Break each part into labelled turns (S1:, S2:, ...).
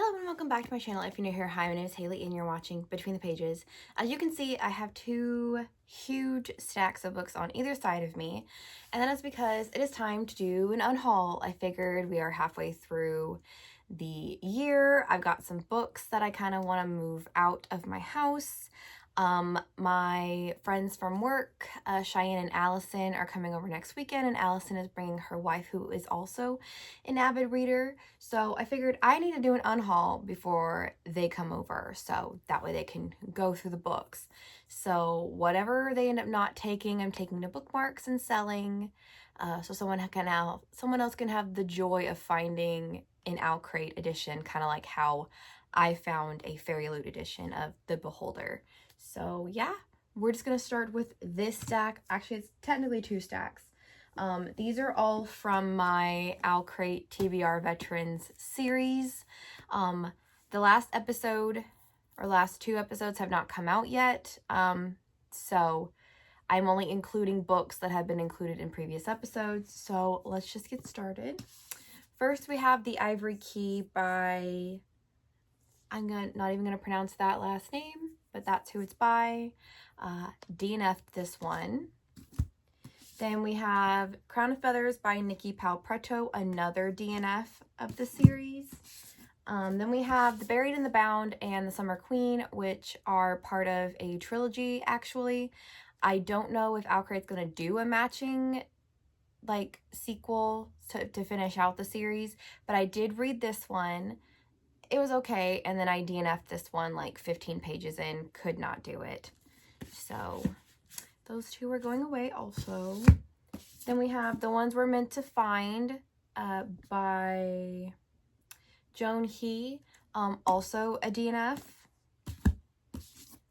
S1: Hello and welcome back to my channel. If you're new here, hi, my name is Haley and you're watching Between the Pages. As you can see, I have two huge stacks of books on either side of me, and that is because it is time to do an unhaul. I figured we are halfway through the year. I've got some books that I kind of want to move out of my house. My friends from work, Cheyenne and Allison, are coming over next weekend, and Allison is bringing her wife, who is also an avid reader. So I figured I need to do an unhaul before they come over, so that way they can go through the books. So whatever they end up not taking, I'm taking to bookmarks and selling, so someone else can have the joy of finding an Crate edition, kind of like how I found a Fairy Loot edition of The Beholder. So yeah, we're just gonna start with this stack. Actually, it's technically two stacks. These are all from my Crate TBR Veterans series. The last episode, or last two episodes, have not come out yet. So I'm only including books that have been included in previous episodes. So let's just get started. First, we have The Ivory Key by, not even gonna pronounce that last name, but that's who it's by. DNF'd this one. Then we have Crown of Feathers by Nikki Palpretto, another DNF of the series. Then we have The Buried and the Bound and The Summer Queen, which are part of a trilogy, actually. I don't know if Crate's going to do a matching sequel to finish out the series, but I did read this one. It was okay, and then I DNF'd this one 15 pages in, could not do it. So those two are going away also. Then we have The Ones We're Meant to Find by Joan He, also a DNF.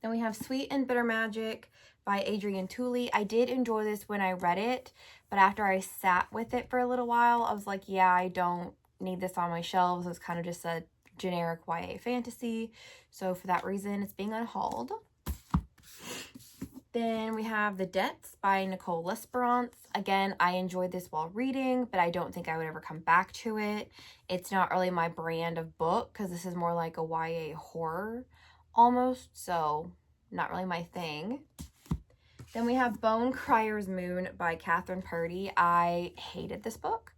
S1: Then we have Sweet and Bitter Magic by Adrienne Tooley. I did enjoy this when I read it, but after I sat with it for a little while, I was like, yeah, I don't need this on my shelves. It's kind of just a generic YA fantasy. So for that reason, it's being unhauled. Then we have The Debts by Nicole L'Esperance. Again, I enjoyed this while reading, but I don't think I would ever come back to it. It's not really my brand of book because this is more like a YA horror almost, so not really my thing. Then we have Bone Crier's Moon by Catherine Purdy. I hated this book.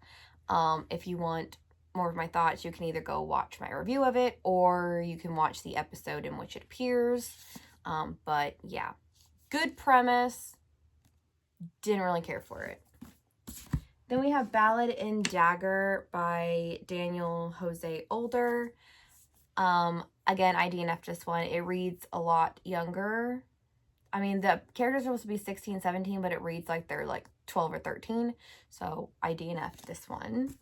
S1: If you want more of my thoughts, you can either go watch my review of it or you can watch the episode in which it appears. But yeah, good premise. Didn't really care for it. Then we have Ballad in Dagger by Daniel Jose Older. Again, I DNF'd this one. It reads a lot younger. I mean, the characters are supposed to be 16, 17, but it reads like they're 12 or 13. So I DNF'd this one.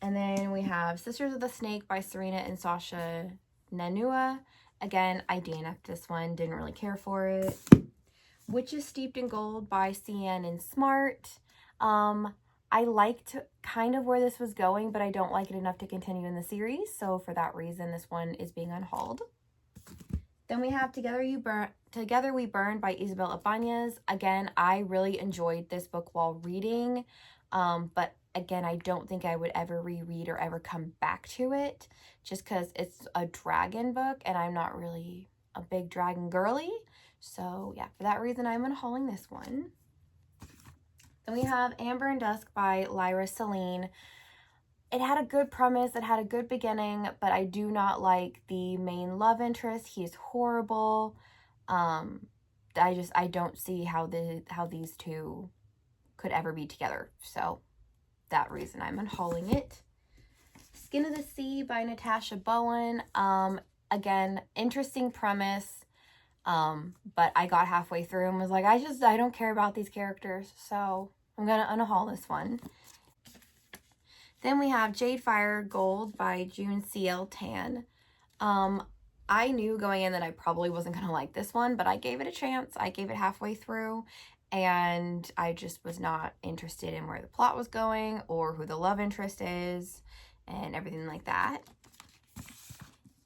S1: And then we have Sisters of the Snake by Serena and Sasha Nanua. Again, I DNF'd this one. Didn't really care for it. Witches Steeped in Gold by Cian and Smart. I liked kind of where this was going, but I don't like it enough to continue in the series. So for that reason, this one is being unhauled. Then we have Together We Burn by Isabel Ibanez. Again, I really enjoyed this book while reading, but again, I don't think I would ever reread or ever come back to it just because it's a dragon book and I'm not really a big dragon girly. So yeah, for that reason, I'm unhauling this one. Then we have Amber and Dusk by Lyra Celine. It had a good premise, it had a good beginning, but I do not like the main love interest. He is horrible. I don't see how these two could ever be together. So that reason I'm unhauling it. Skin of the Sea by Natasha Bowen. Again, interesting premise. But I got halfway through and was like, I don't care about these characters, so I'm gonna unhaul this one. Then we have Jade Fire Gold by June C.L. Tan. I knew going in that I probably wasn't gonna like this one, but I gave it a chance. I gave it halfway through, and I just was not interested in where the plot was going or who the love interest is and everything like that.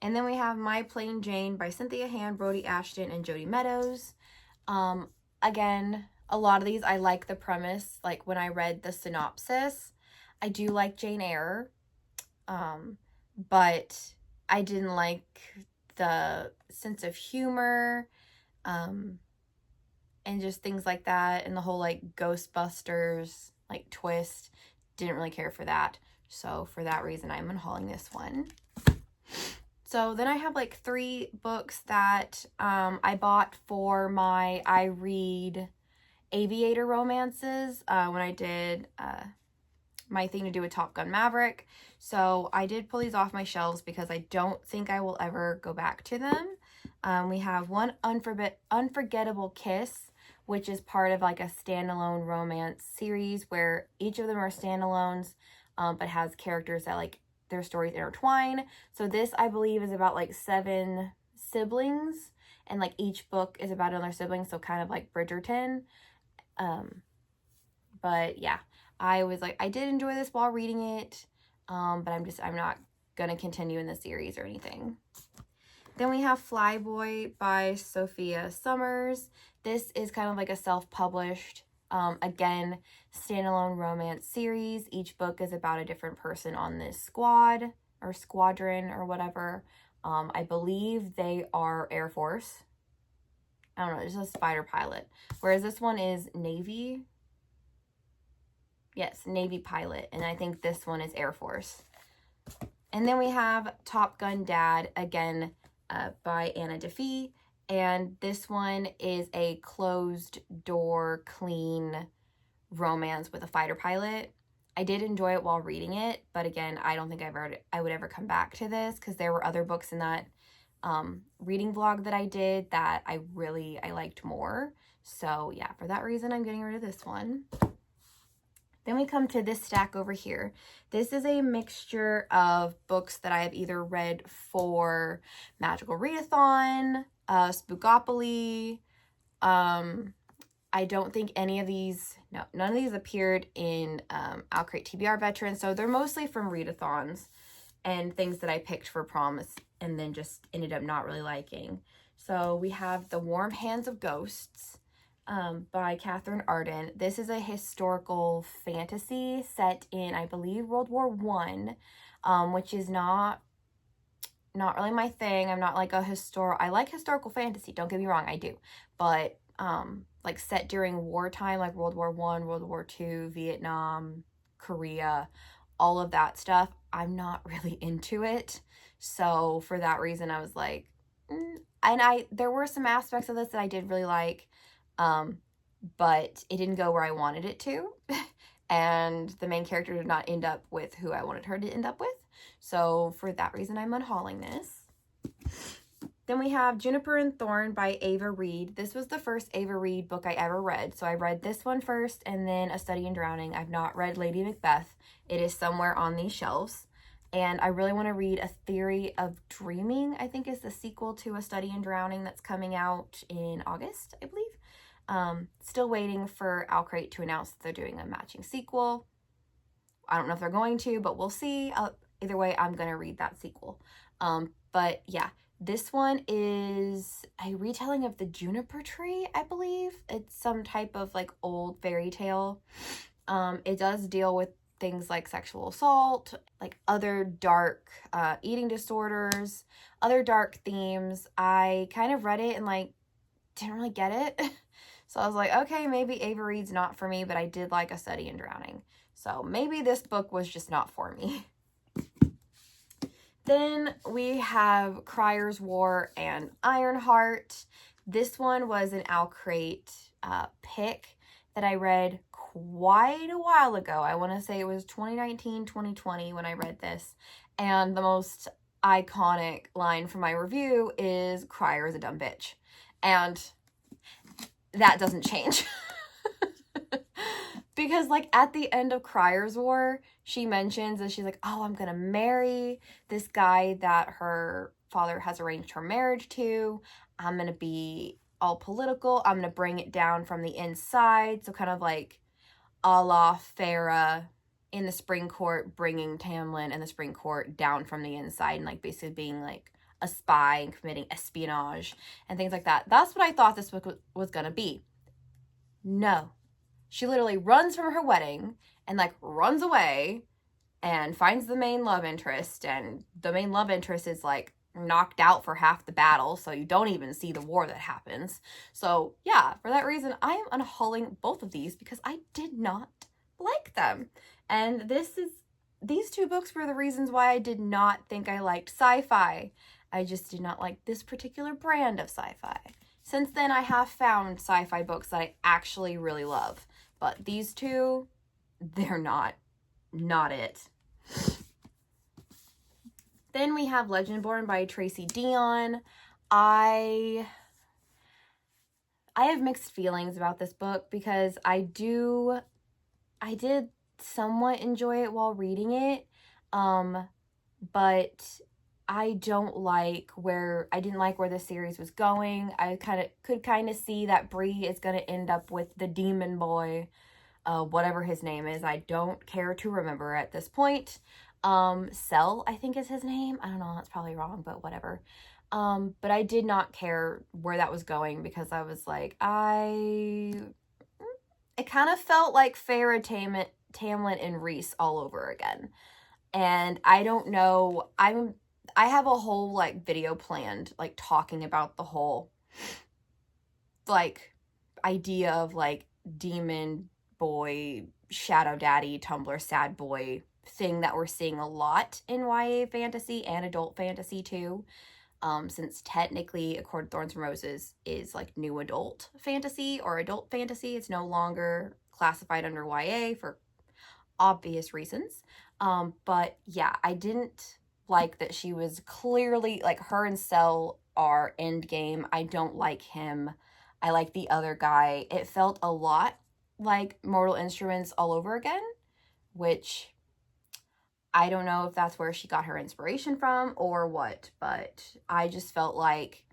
S1: And then we have My Plain Jane by Cynthia Hand, Brody Ashton, and Jody Meadows. Again, a lot of these, I like the premise. When I read the synopsis, I do like Jane Eyre. but I didn't like the sense of humor, and just things like that, and the whole like Ghostbusters like twist. Didn't really care for that. So for that reason, I'm unhauling this one. So then I have like 3 books that I bought for my I read aviator romances when I did my thing to do with Top Gun Maverick. So I did pull these off my shelves because I don't think I will ever go back to them. We have One Unforgettable Kiss, which is part of like a standalone romance series where each of them are standalones, but has characters that like their stories intertwine. So this, I believe, is about like 7 siblings, and like each book is about another sibling, so kind of like Bridgerton. But yeah, I was like, I did enjoy this while reading it, but I'm not gonna continue in the series or anything. Then we have Flyboy by Sophia Summers. This is kind of like a self-published, again, standalone romance series. Each book is about a different person on this squad or squadron or whatever. I believe they are Air Force. I don't know, it's just a fighter pilot. Whereas this one is Navy. Yes, Navy pilot. And I think this one is Air Force. And then we have Top Gun Dad, again, by Anna Defee. And this one is a closed door, clean romance with a fighter pilot. I did enjoy it while reading it, but again, I don't think I would ever come back to this because there were other books in that reading vlog that I did that I liked more. So yeah, for that reason, I'm getting rid of this one. Then we come to this stack over here. This is a mixture of books that I have either read for Magical Readathon, Spookopoly. I don't think any of these, no, none of these appeared in I'll Create TBR Veterans. So they're mostly from readathons and things that I picked for promise and then just ended up not really liking. So we have The Warm Hands of Ghosts by Catherine Arden. This is a historical fantasy set in, I believe, World War I, which is not really my thing. I'm not like I like historical fantasy, don't get me wrong, I do. But like set during wartime, like World War I, World War II, Vietnam, Korea, all of that stuff, I'm not really into it. So for that reason, I was like, and there were some aspects of this that I did really like, but it didn't go where I wanted it to. And the main character did not end up with who I wanted her to end up with. So for that reason, I'm unhauling this. Then we have Juniper and Thorn by Ava Reed. This was the first Ava Reed book I ever read. So I read this one first and then A Study in Drowning. I've not read Lady Macbeth. It is somewhere on these shelves. And I really want to read A Theory of Dreaming, I think is the sequel to A Study in Drowning that's coming out in August, I believe. Still waiting for I'll Create to announce that they're doing a matching sequel. I don't know if they're going to, but we'll see. Either way, I'm going to read that sequel. But yeah, this one is a retelling of the Juniper Tree, I believe. It's some type of like old fairy tale. It does deal with things like sexual assault, like other dark eating disorders, other dark themes. I kind of read it and like didn't really get it. So I was like, okay, maybe Ava Reed's not for me, but I did like A Study in Drowning. So maybe this book was just not for me. Then we have Crier's War and Ironheart. This one was an I'll Create pick that I read quite a while ago. I want to say it was 2019, 2020 when I read this. And the most iconic line from my review is Crier is a dumb bitch. And that doesn't change. Because like at the end of Crier's War, she mentions that she's like, oh, I'm gonna marry this guy that her father has arranged her marriage to. I'm gonna be all political. I'm gonna bring it down from the inside. So kind of like a la Farah in the Spring Court, bringing Tamlin and the Spring Court down from the inside and like basically being like a spy and committing espionage and things like that. That's what I thought this book was gonna be. No. She literally runs from her wedding and like runs away and finds the main love interest, and the main love interest is like knocked out for half the battle, so you don't even see the war that happens. So yeah, for that reason, I am unhauling both of these because I did not like them. And these two books were the reasons why I did not think I liked sci-fi. I just did not like this particular brand of sci-fi. Since then, I have found sci-fi books that I actually really love, but these two, they're not it. Then we have Legendborn by Tracy Deonn. I have mixed feelings about this book because I did somewhat enjoy it while reading it, but I didn't like where the series was going. I could kind of see that Bree is going to end up with the demon boy, whatever his name is. I don't care to remember at this point. Cell, I think is his name. I don't know, that's probably wrong, but whatever. But I did not care where that was going because I was like, it kind of felt like Farrah, Tamlin, and Reese all over again. And I don't know, I have a whole like video planned, like talking about the whole like idea of like demon boy, shadow daddy, Tumblr sad boy thing that we're seeing a lot in YA fantasy and adult fantasy too. Since technically A Court of Thorns and Roses is like new adult fantasy or adult fantasy, it's no longer classified under YA for obvious reasons. But yeah, I didn't like that she was clearly like, her and Cell are endgame. I don't like him. I like the other guy. It felt a lot like Mortal Instruments all over again, which I don't know if that's where she got her inspiration from or what, but I just felt like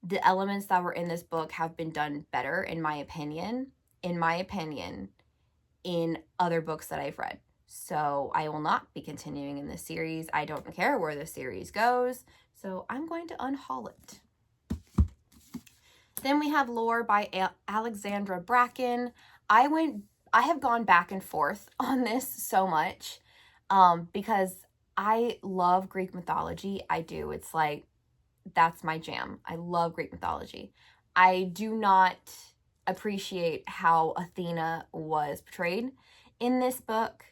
S1: the elements that were in this book have been done better, in my opinion, in other books that I've read. So I will not be continuing in this series. I don't care where the series goes, so I'm going to unhaul it. Then we have Lore by Alexandra Bracken. I have gone back and forth on this so much because I love Greek mythology. I do. It's like, that's my jam. I love Greek mythology. I do not appreciate how Athena was portrayed in this book.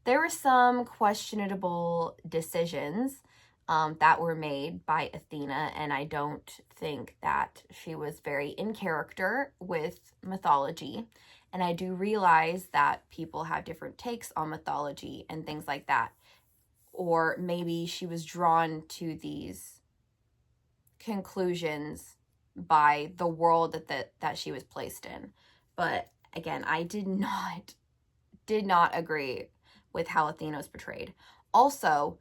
S1: There were some questionable decisions that were made by Athena, and I don't think that she was very in character with mythology. And I do realize that people have different takes on mythology and things like that. Or maybe she was drawn to these conclusions by the world that she was placed in. But again, I did not agree with how Athena was portrayed. Also,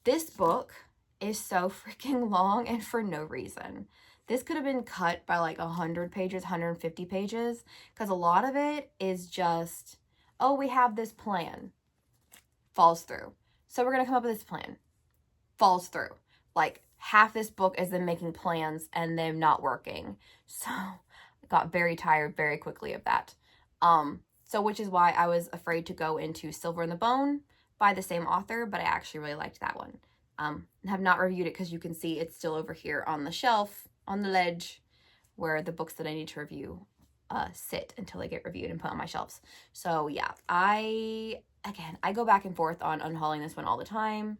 S1: this book is so freaking long and for no reason. This could have been cut by like 100 pages, 150 pages, because a lot of it is just, oh, we have this plan, falls through. So we're going to come up with this plan, falls through. Like half this book is them making plans and them not working. So I got very tired very quickly of that. So which is why I was afraid to go into Silver and the Bone by the same author, but I actually really liked that one. Have not reviewed it because you can see it's still over here on the shelf, on the ledge, where the books that I need to review sit until they get reviewed and put on my shelves. So yeah, I go back and forth on unhauling this one all the time,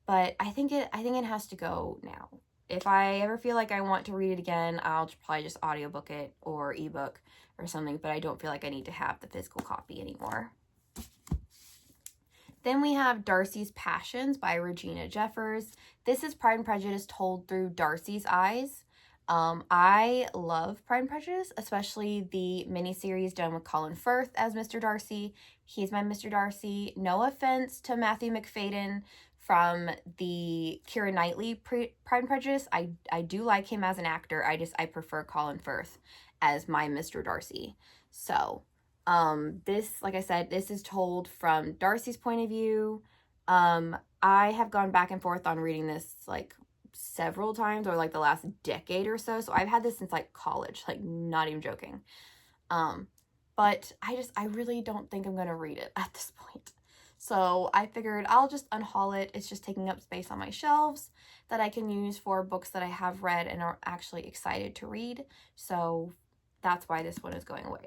S1: but I think it has to go now. If I ever feel like I want to read it again, I'll probably just audiobook it or ebook or something, but I don't feel like I need to have the physical copy anymore. Then we have Darcy's Passions by Regina Jeffers. This is Pride and Prejudice told through Darcy's eyes. I love Pride and Prejudice, especially the miniseries done with Colin Firth as Mr. Darcy. He's my Mr. Darcy. No offense to Matthew McFadden from the Keira Knightley Pride and Prejudice. I do like him as an actor. I prefer Colin Firth as my Mr. Darcy. So this, like I said, this is told from Darcy's point of view. I have gone back and forth on reading this like several times, or like the last decade or so. So I've had this since like college, like not even joking. but I really don't think I'm going to read it at this point. So I figured I'll just unhaul it. It's just taking up space on my shelves that I can use for books that I have read and are actually excited to read. So that's why this one is going away.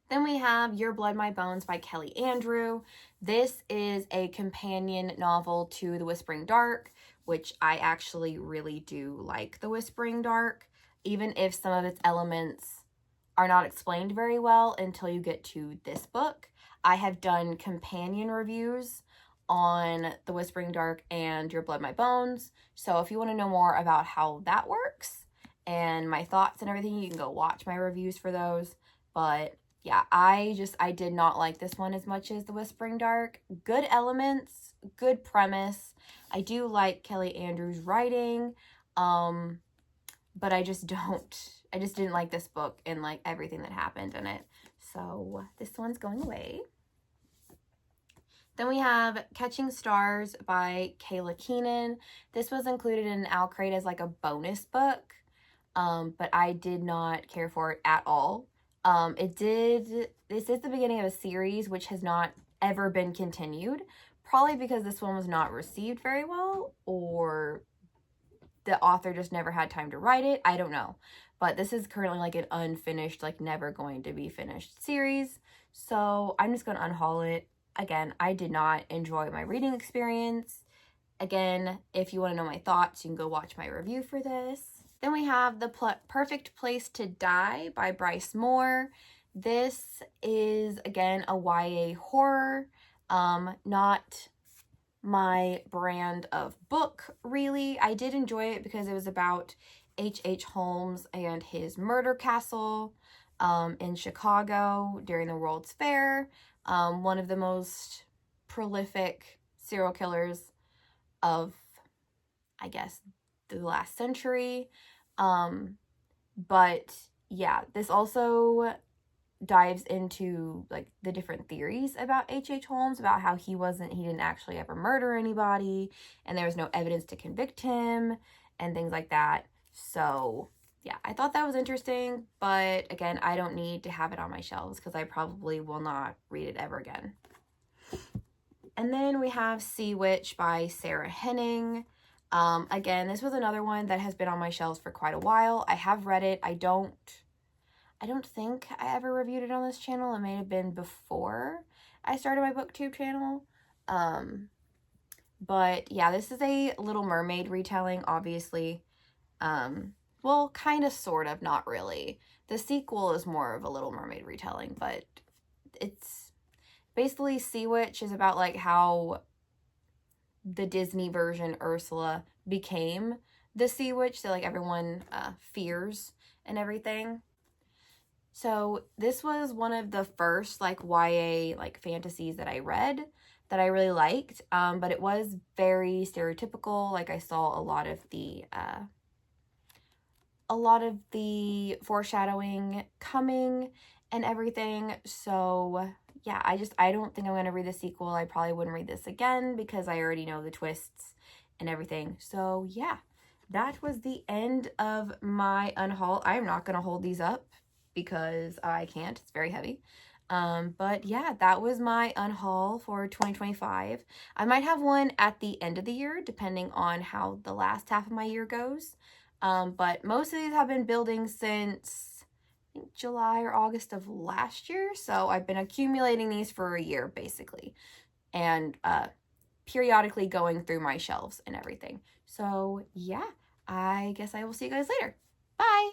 S1: Then we have Your Blood, My Bones by Kelly Andrew. This is a companion novel to The Whispering Dark, which I actually really do like The Whispering Dark, even if some of its elements are not explained very well until you get to this book. I have done companion reviews on The Whispering Dark and Your Blood, My Bones. So if you want to know more about how that works and my thoughts and everything, you can go watch my reviews for those. But yeah, I did not like this one as much as The Whispering Dark. Good elements, good premise. I do like Kelly Andrews' writing, but I just didn't like this book and like everything that happened in it. So this one's going away. Then we have Catching Stars by Kayla Keenan. This was included in Owl Crate as like a bonus book, but I did not care for it at all. This is the beginning of a series which has not ever been continued, probably because this one was not received very well, or the author just never had time to write it. I don't know. But this is currently like an unfinished, like never going to be finished series. So I'm just going to unhaul it. Again, I did not enjoy my reading experience. Again, if you want to know my thoughts, you can go watch my review for this. Then we have The Perfect Place to Die by Bryce Moore. This is, again, a YA horror. Not my brand of book, really. I did enjoy it because it was about H.H. Holmes and his murder castle in Chicago during the World's Fair. One of the most prolific serial killers of, I guess, the last century. But yeah, this also dives into like the different theories about H.H. Holmes, about how he didn't actually ever murder anybody, and there was no evidence to convict him, and things like that. So yeah, I thought that was interesting, but again, I don't need to have it on my shelves because I probably will not read it ever again. And then we have Sea Witch by Sarah Henning. Again, this was another one that has been on my shelves for quite a while. I have read it. I don't think I ever reviewed it on this channel. It may have been before I started my booktube channel. But yeah, this is a Little Mermaid retelling, obviously. Well, kind of, sort of, not really. The sequel is more of a Little Mermaid retelling, but it's basically Sea Witch is about like how the Disney version Ursula became the Sea Witch that like everyone fears and everything. So this was one of the first like YA like fantasies that I read that I really liked, but it was very stereotypical. Like I saw a lot of the foreshadowing coming and everything. So yeah, I don't think I'm going to read the sequel. I probably wouldn't read this again because I already know the twists and everything. So yeah, that was the end of my unhaul. I am not going to hold these up because I can't. It's very heavy. But yeah, that was my unhaul for 2025. I might have one at the end of the year, depending on how the last half of my year goes. But most of these have been building since I think July or August of last year. So I've been accumulating these for a year, basically. And periodically going through my shelves and everything. So yeah, I guess I will see you guys later. Bye!